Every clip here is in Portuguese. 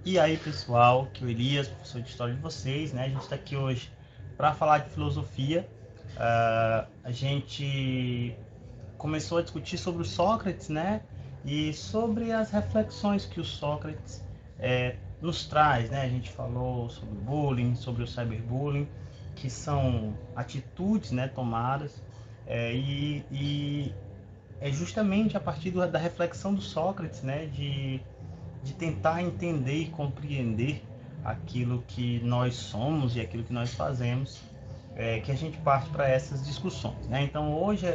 E aí, pessoal, que é o Elias, professor de História de vocês, né? A gente está aqui hoje para falar de filosofia. A gente começou a discutir sobre o Sócrates, né? E sobre as reflexões que o Sócrates nos traz, né? A gente falou sobre o bullying, sobre o cyberbullying, que são atitudes, né, tomadas, e é justamente a partir da reflexão do Sócrates, né, de tentar entender e compreender aquilo que nós somos e aquilo que nós fazemos, que a gente parte para essas discussões, né? Então hoje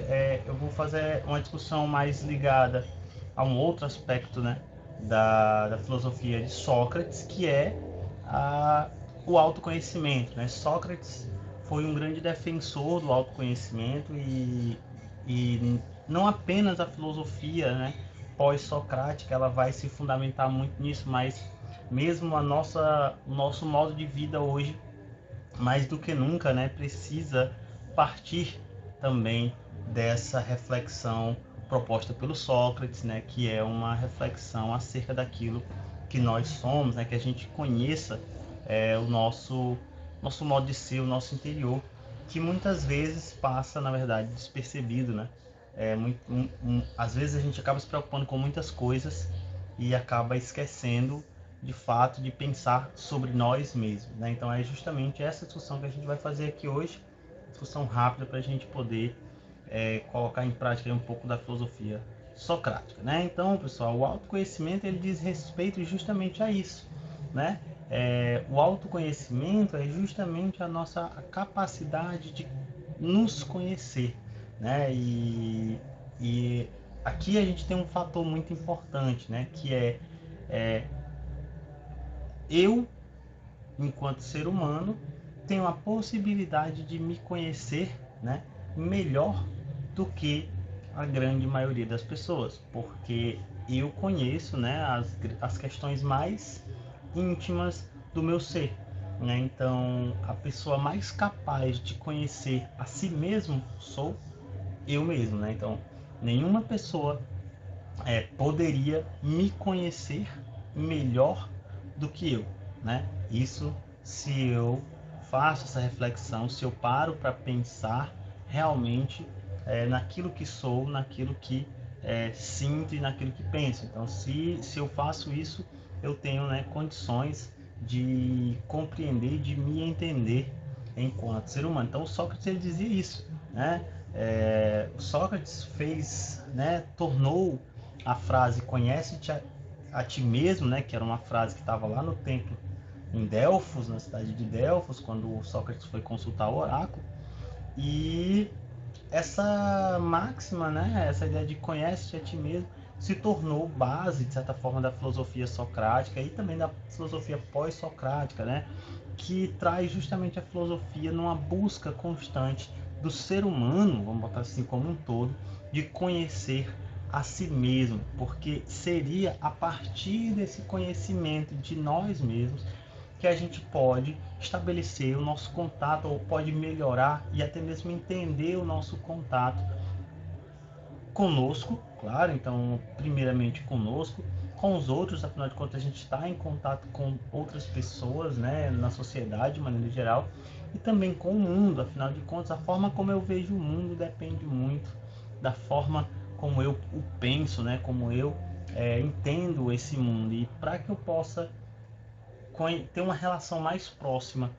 eu vou fazer uma discussão mais ligada a um outro aspecto, né, da filosofia de Sócrates, que é o autoconhecimento, né? Sócrates foi um grande defensor do autoconhecimento e não apenas a filosofia, né, pós-socrática, ela vai se fundamentar muito nisso, mas mesmo o nosso modo de vida hoje, mais do que nunca, né, precisa partir também dessa reflexão proposta pelo Sócrates, né, que é uma reflexão acerca daquilo que nós somos, né, que a gente conheça o nosso modo de ser, o nosso interior, que muitas vezes passa, na verdade, despercebido, né? Às vezes a gente acaba se preocupando com muitas coisas e acaba esquecendo de fato de pensar sobre nós mesmos, né? Então é justamente essa discussão que a gente vai fazer aqui hoje, discussão rápida para a gente poder colocar em prática um pouco da filosofia socrática, né? Então, pessoal, o autoconhecimento ele diz respeito justamente a isso, né? O autoconhecimento é justamente a nossa capacidade de nos conhecer, né? E aqui a gente tem um fator muito importante, né? Que é eu, enquanto ser humano, tenho a possibilidade de me conhecer, né, melhor do que a grande maioria das pessoas, porque eu conheço, né, as questões mais íntimas do meu ser, né? Então, a pessoa mais capaz de conhecer a si mesmo sou eu mesmo, né? Então, nenhuma pessoa poderia me conhecer melhor do que eu, né? Isso se eu faço essa reflexão, se eu paro para pensar realmente naquilo que sou, naquilo que sinto e naquilo que penso. Então, se eu faço isso, eu tenho, né, condições de compreender, de me entender enquanto ser humano. Então, o Sócrates ele dizia isso, né? Sócrates fez, né, tornou a frase conhece-te a ti mesmo, né, que era uma frase que estava lá no templo em Delfos, na cidade de Delfos, quando Sócrates foi consultar o oráculo. E essa máxima, né, essa ideia de conhece-te a ti mesmo, se tornou base, de certa forma, da filosofia socrática e também da filosofia pós-socrática, né, que traz justamente a filosofia numa busca constante do ser humano, vamos botar assim como um todo, de conhecer a si mesmo, porque seria a partir desse conhecimento de nós mesmos que a gente pode estabelecer o nosso contato ou pode melhorar e até mesmo entender o nosso contato conosco, claro, então primeiramente conosco, com os outros, afinal de contas a gente está em contato com outras pessoas, né, na sociedade de maneira geral, e também com o mundo, afinal de contas a forma como eu vejo o mundo depende muito da forma como eu o penso, né, como eu entendo esse mundo, e para que eu possa ter uma relação mais próxima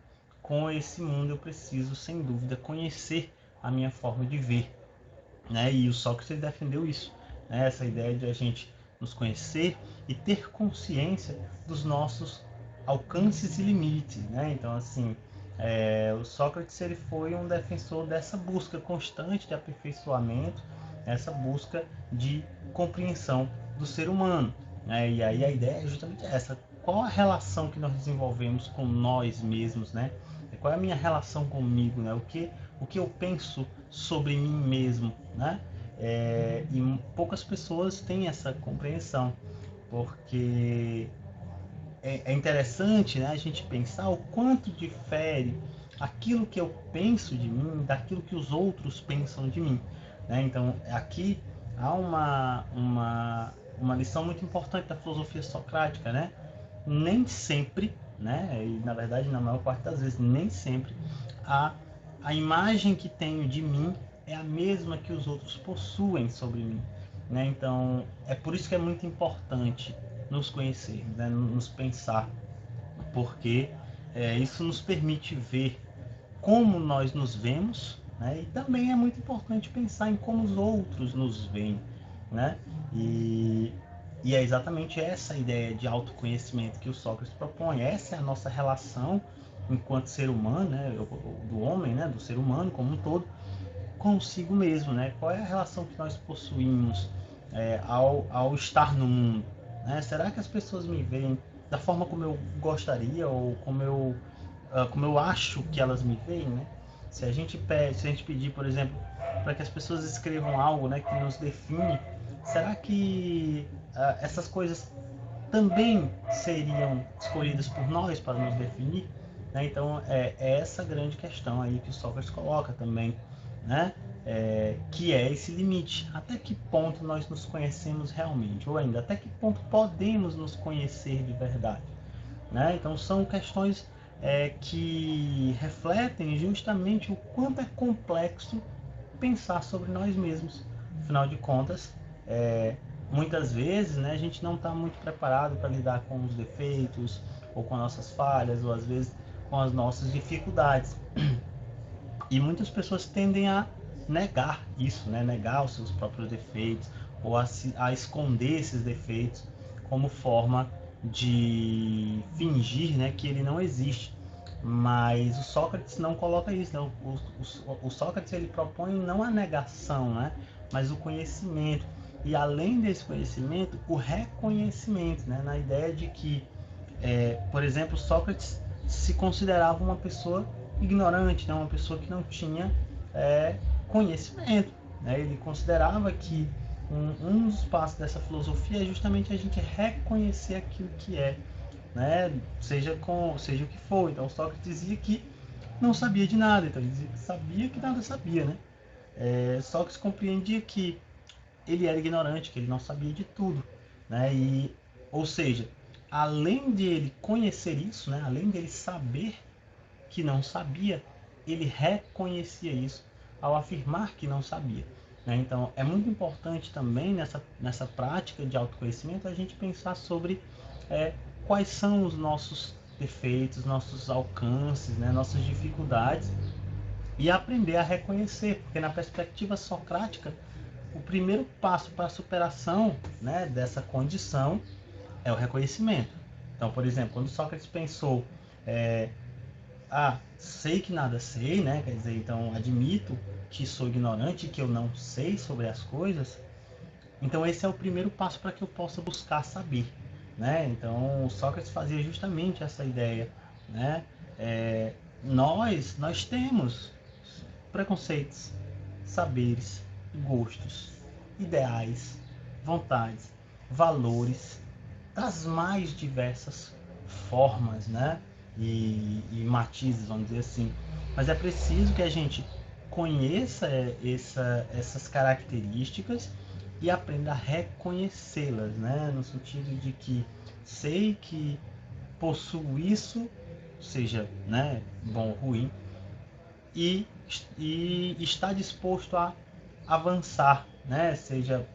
com esse mundo, eu preciso, sem dúvida, conhecer a minha forma de ver, né? E o Sócrates defendeu isso, né? Essa ideia de a gente nos conhecer e ter consciência dos nossos alcances e limites, né? Então, assim, o Sócrates ele foi um defensor dessa busca constante de aperfeiçoamento, essa busca de compreensão do ser humano, né? E aí a ideia é justamente essa: qual a relação que nós desenvolvemos com nós mesmos, né? Qual é a minha relação comigo, né? O que eu penso sobre mim mesmo, né? E poucas pessoas têm essa compreensão, porque é interessante, né, a gente pensar o quanto difere aquilo que eu penso de mim daquilo que os outros pensam de mim, né? Então aqui há uma lição muito importante da filosofia socrática, né? nem sempre, né, e na verdade na maior parte das vezes, nem sempre, a, a imagem que tenho de mim é a mesma que os outros possuem sobre mim, né? Então, é por isso que é muito importante nos conhecer, né, nos pensar, porque isso nos permite ver como nós nos vemos, né? E também é muito importante pensar em como os outros nos veem, né? E é exatamente essa ideia de autoconhecimento que o Sócrates propõe. Essa é a nossa relação enquanto ser humano, né? Do homem, né? Do ser humano como um todo, consigo mesmo, né? Qual é a relação que nós possuímos ao estar no mundo, né? Será que as pessoas me veem da forma como eu gostaria ou como eu acho que elas me veem, né? Se a gente pedir, por exemplo, para que as pessoas escrevam algo, né, que nos define, será que essas coisas também seriam escolhidas por nós para nos definir? Né? Então, é essa grande questão aí que o Sócrates coloca também, né? Que é esse limite. Até que ponto nós nos conhecemos realmente? Ou ainda, até que ponto podemos nos conhecer de verdade? Né? Então, são questões que refletem justamente o quanto é complexo pensar sobre nós mesmos. Afinal de contas, muitas vezes, né, a gente não está muito preparado para lidar com os defeitos, ou com as nossas falhas, ou às vezes com as nossas dificuldades. E muitas pessoas tendem a negar isso, né? Negar os seus próprios defeitos, ou a esconder esses defeitos como forma de fingir, né, que ele não existe. Mas o Sócrates não coloca isso, né? O Sócrates ele propõe não a negação, né, mas o conhecimento. E além desse conhecimento, o reconhecimento, né, na ideia de que, por exemplo, Sócrates se considerava uma pessoa ignorante, né? Uma pessoa que não tinha conhecimento. Né? Ele considerava que um dos passos dessa filosofia é justamente a gente reconhecer aquilo que é, né? Seja o que for. Então Sócrates dizia que não sabia de nada, então ele dizia que sabia que nada sabia, né? Sócrates compreendia que ele era ignorante, que ele não sabia de tudo, né? Ou seja, além de ele conhecer isso, né? Além dele saber que não sabia, ele reconhecia isso ao afirmar que não sabia. Né? Então, é muito importante também nessa prática de autoconhecimento a gente pensar sobre quais são os nossos defeitos, nossos alcances, né? Nossas dificuldades e aprender a reconhecer, porque na perspectiva socrática, o primeiro passo para a superação, né, dessa condição é o reconhecimento. Então, por exemplo, quando Sócrates pensou sei que nada sei, né? Quer dizer, então admito que sou ignorante, que eu não sei sobre as coisas. Então esse é o primeiro passo para que eu possa buscar saber, né? Então Sócrates fazia justamente essa ideia, né? Nós temos preconceitos, saberes, gostos, ideais, vontades, valores das mais diversas formas, né? E matizes, vamos dizer assim. Mas é preciso que a gente conheça essas características e aprenda a reconhecê-las, né? No sentido de que sei que possuo isso, seja, né, bom ou ruim, e, e está disposto a avançar, né? Seja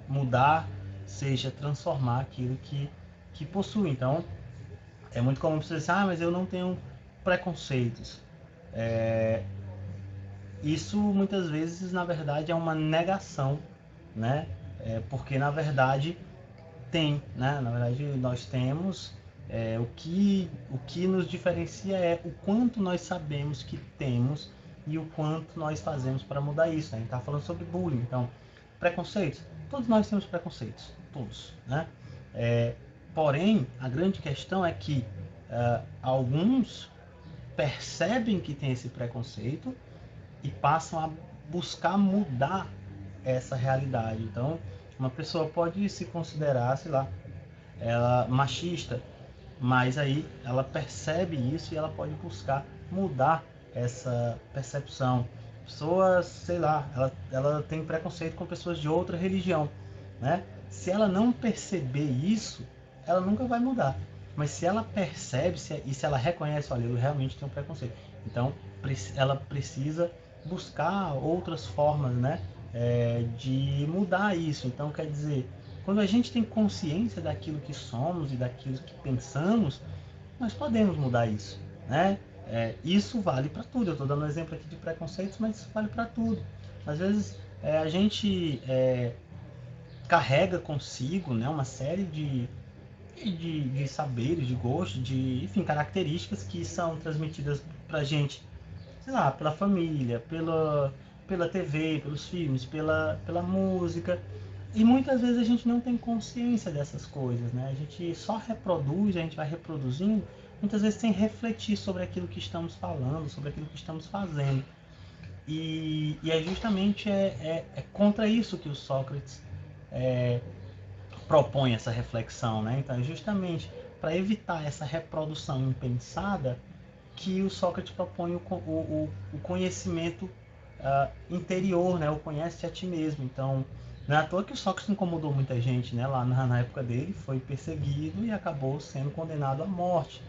mudar, seja transformar aquilo que possui. Então, é muito comum você dizer, mas eu não tenho preconceitos. Isso muitas vezes, na verdade, é uma negação, né? Porque, na verdade, tem, né? Na verdade, nós temos. O que nos diferencia é o quanto nós sabemos que temos e o quanto nós fazemos para mudar isso. Né? A gente está falando sobre bullying, então, preconceitos. Todos nós temos preconceitos, todos, né? Porém, a grande questão é que alguns percebem que tem esse preconceito e passam a buscar mudar essa realidade. Então, uma pessoa pode se considerar, sei lá, ela machista, mas aí ela percebe isso e ela pode buscar mudar essa percepção. Pessoas, sei lá, ela tem preconceito com pessoas de outra religião, né? Se ela não perceber isso, ela nunca vai mudar. mas se ela percebe e se ela reconhece, olha, eu realmente tenho preconceito, então ela precisa buscar outras formas, né, de mudar isso. Então, quer dizer, quando a gente tem consciência daquilo que somos e daquilo que pensamos, nós podemos mudar isso, né? Isso vale para tudo. Eu estou dando um exemplo aqui de preconceitos, mas isso vale para tudo. Às vezes a gente carrega consigo, né, uma série de saberes, de gostos, de, enfim, características que são transmitidas para a gente, sei lá, pela família, pela TV, pelos filmes, pela música. E muitas vezes a gente não tem consciência dessas coisas, né? A gente só reproduz, a gente vai reproduzindo, muitas vezes sem refletir sobre aquilo que estamos falando, sobre aquilo que estamos fazendo. E é justamente contra isso que o Sócrates é, propõe essa reflexão, né? Então é justamente para evitar essa reprodução impensada que o Sócrates propõe o conhecimento interior, né? O conhece a ti mesmo. Então, não é à toa que o Sócrates incomodou muita gente, né? Lá na época dele, foi perseguido e acabou sendo condenado à morte,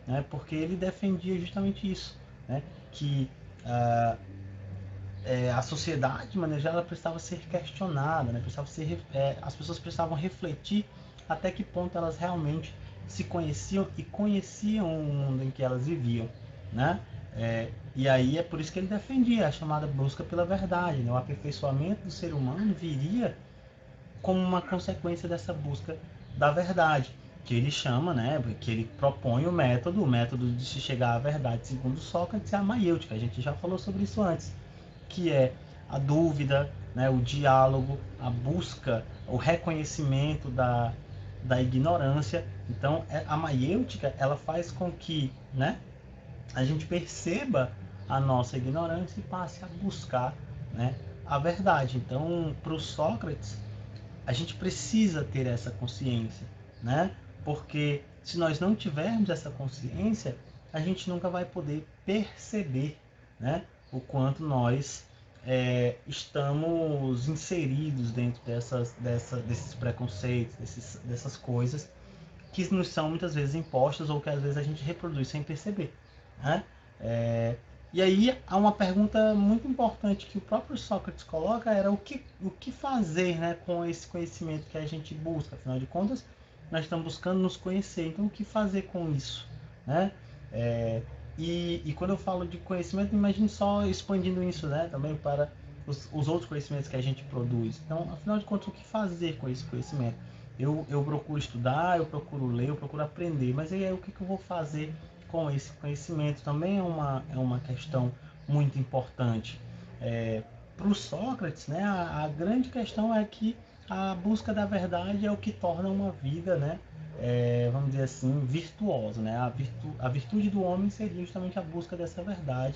né? Porque ele defendia justamente isso, né? Que a sociedade, de maneira geral, ela precisava ser questionada, né? As pessoas precisavam refletir até que ponto elas realmente se conheciam e conheciam o mundo em que elas viviam, né? E aí é por isso que ele defendia a chamada busca pela verdade, né? O aperfeiçoamento do ser humano viria como uma consequência dessa busca da verdade, que ele chama, né? Que ele propõe o método de se chegar à verdade, segundo Sócrates, é a maiêutica. A gente já falou sobre isso antes, que é a dúvida, né, o diálogo, a busca, o reconhecimento da ignorância. Então, a maiêutica, ela faz com que, né, a gente perceba a nossa ignorância e passe a buscar, né, a verdade. Então, para o Sócrates, a gente precisa ter essa consciência, né? Porque se nós não tivermos essa consciência, a gente nunca vai poder perceber, né, o quanto nós estamos inseridos dentro desses preconceitos, dessas coisas que nos são muitas vezes impostas ou que às vezes a gente reproduz sem perceber, né? E aí há uma pergunta muito importante que o próprio Sócrates coloca, era o que fazer, né, com esse conhecimento que a gente busca. Afinal de contas, nós estamos buscando nos conhecer, então o que fazer com isso, né? E quando eu falo de conhecimento, imagine só expandindo isso, né, também para os outros conhecimentos que a gente produz. Então, afinal de contas, o que fazer com esse conhecimento? Eu procuro estudar, eu procuro ler, eu procuro aprender, mas aí o que eu vou fazer com esse conhecimento? Também é uma questão muito importante. Para o Sócrates, né, a grande questão é que a busca da verdade é o que torna uma vida, né, vamos dizer assim, virtuosa. Né? A virtude do homem seria justamente a busca dessa verdade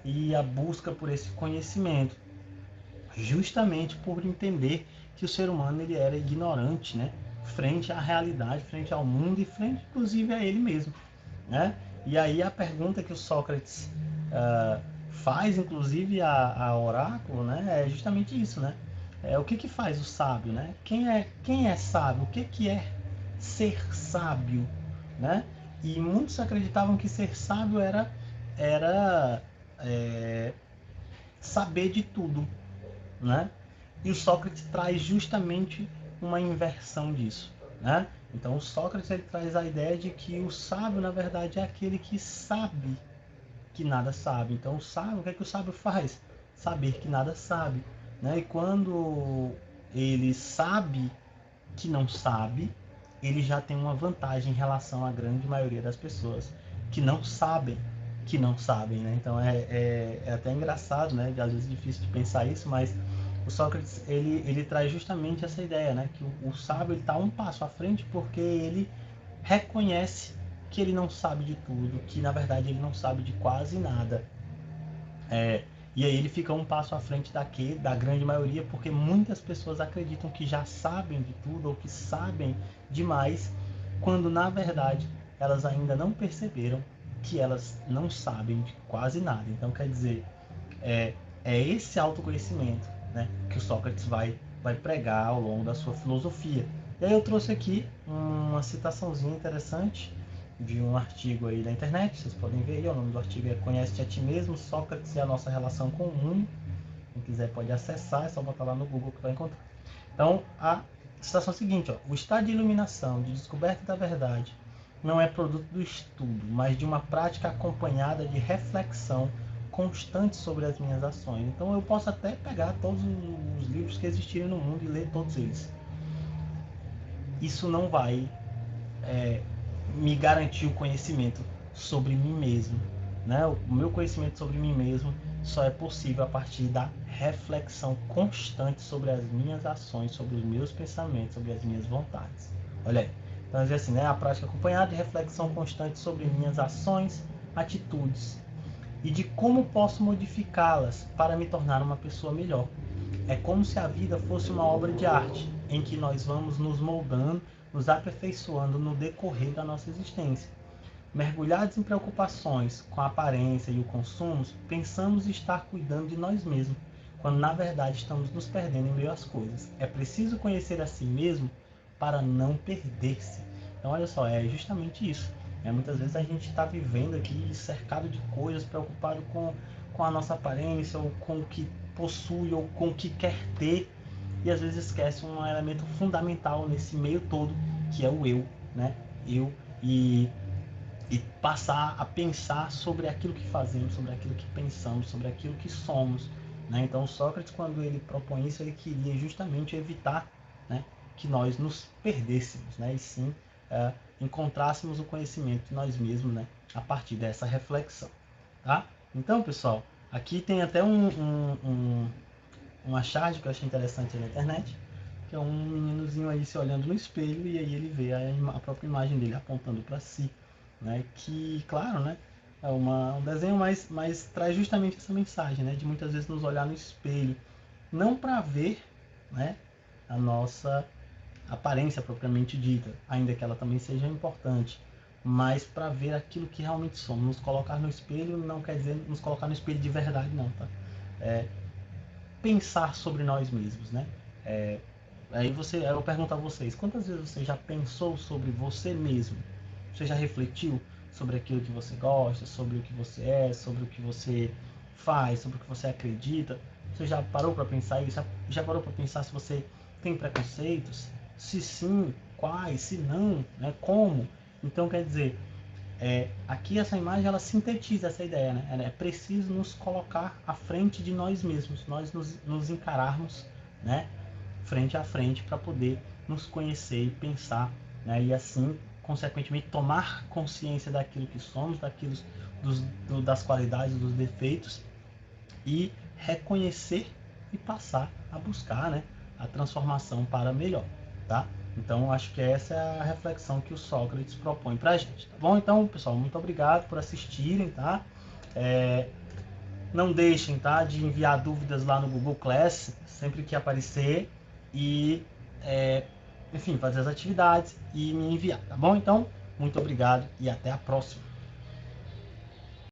e a busca por esse conhecimento, justamente por entender que o ser humano ele era ignorante, né, frente à realidade, frente ao mundo e frente inclusive a ele mesmo, né? E aí a pergunta que o Sócrates faz inclusive a Oráculo, né, é justamente isso, né? O que faz o sábio, né? Quem é sábio? O que é ser sábio, né? E muitos acreditavam que ser sábio era saber de tudo, né? E o Sócrates traz justamente uma inversão disso, né? Então o Sócrates ele traz a ideia de que o sábio na verdade é aquele que sabe que nada sabe. Então o sábio, o que é que o sábio faz? Saber que nada sabe, né? E quando ele sabe que não sabe, ele já tem uma vantagem em relação à grande maioria das pessoas que não sabem que não sabem, né? Então é até engraçado, né? Às vezes é difícil de pensar isso, mas o Sócrates ele traz justamente essa ideia, né? Que o sábio está um passo à frente porque ele reconhece que ele não sabe de tudo, que na verdade ele não sabe de quase nada. E aí ele fica um passo à frente da grande maioria, porque muitas pessoas acreditam que já sabem de tudo ou que sabem demais, quando na verdade elas ainda não perceberam que elas não sabem de quase nada. Então quer dizer, é esse autoconhecimento, né, que o Sócrates vai pregar ao longo da sua filosofia. E aí eu trouxe aqui uma citaçãozinha interessante de um artigo aí da internet, vocês podem ver aí, o nome do artigo é Conhece-te a ti mesmo, Sócrates e a nossa relação com o mundo. Quem quiser pode acessar, é só botar lá no Google que vai encontrar. Então, a citação é a seguinte, ó, o estado de iluminação, de descoberta da verdade, não é produto do estudo, mas de uma prática acompanhada de reflexão constante sobre as minhas ações. Então eu posso até pegar todos os livros que existirem no mundo e ler todos eles. Isso não vai me garantir o conhecimento sobre mim mesmo, né? O meu conhecimento sobre mim mesmo só é possível a partir da reflexão constante sobre as minhas ações, sobre os meus pensamentos, sobre as minhas vontades. Olha aí. Então, é assim, né? A prática acompanhada de reflexão constante sobre minhas ações, atitudes e de como posso modificá-las para me tornar uma pessoa melhor. É como se a vida fosse uma obra de arte, em que nós vamos nos moldando, nos aperfeiçoando no decorrer da nossa existência. Mergulhados em preocupações com a aparência e o consumo, pensamos estar cuidando de nós mesmos, quando na verdade estamos nos perdendo em meio às coisas. É preciso conhecer a si mesmo para não perder-se. Então olha só, é justamente isso. Muitas vezes a gente está vivendo aqui cercado de coisas, preocupado com a nossa aparência, ou com o que possui, ou com o que quer ter, e às vezes esquece um elemento fundamental nesse meio todo, que é o eu, né? Eu e passar a pensar sobre aquilo que fazemos, sobre aquilo que pensamos, sobre aquilo que somos, né? Então Sócrates, quando ele propõe isso, ele queria justamente evitar, né, que nós nos perdêssemos, né? E sim encontrássemos o conhecimento de nós mesmos, né, a partir dessa reflexão, tá? Então, pessoal, aqui tem até uma charge que eu achei interessante na internet, que é um meninozinho aí se olhando no espelho e aí ele vê a própria imagem dele apontando para si, né? Que, claro, né, é um desenho, mas traz justamente essa mensagem, né, de muitas vezes nos olhar no espelho, não para ver, né, a nossa aparência propriamente dita, ainda que ela também seja importante, mas para ver aquilo que realmente somos. Nos colocar no espelho não quer dizer nos colocar no espelho de verdade, não, tá? Pensar sobre nós mesmos, né? Aí eu pergunto a vocês, quantas vezes você já pensou sobre você mesmo? Você já refletiu sobre aquilo que você gosta, sobre o que você é, sobre o que você faz, sobre o que você acredita? Você já parou para pensar isso? Já parou para pensar se você tem preconceitos? Se sim, quais? Se não, né? Como? Então, quer dizer, aqui essa imagem ela sintetiza essa ideia, né? É preciso nos colocar à frente de nós mesmos, nós nos encararmos, né, frente a frente para poder nos conhecer e pensar, né, e assim, consequentemente, tomar consciência daquilo que somos, das qualidades, dos defeitos e reconhecer e passar a buscar, né, a transformação para melhor, tá? Então, acho que essa é a reflexão que o Sócrates propõe para a gente, tá bom? Então, pessoal, muito obrigado por assistirem, tá? Não deixem, tá, de enviar dúvidas lá no Google Class, sempre que aparecer, e, enfim, fazer as atividades e me enviar, tá bom? Então, muito obrigado e até a próxima.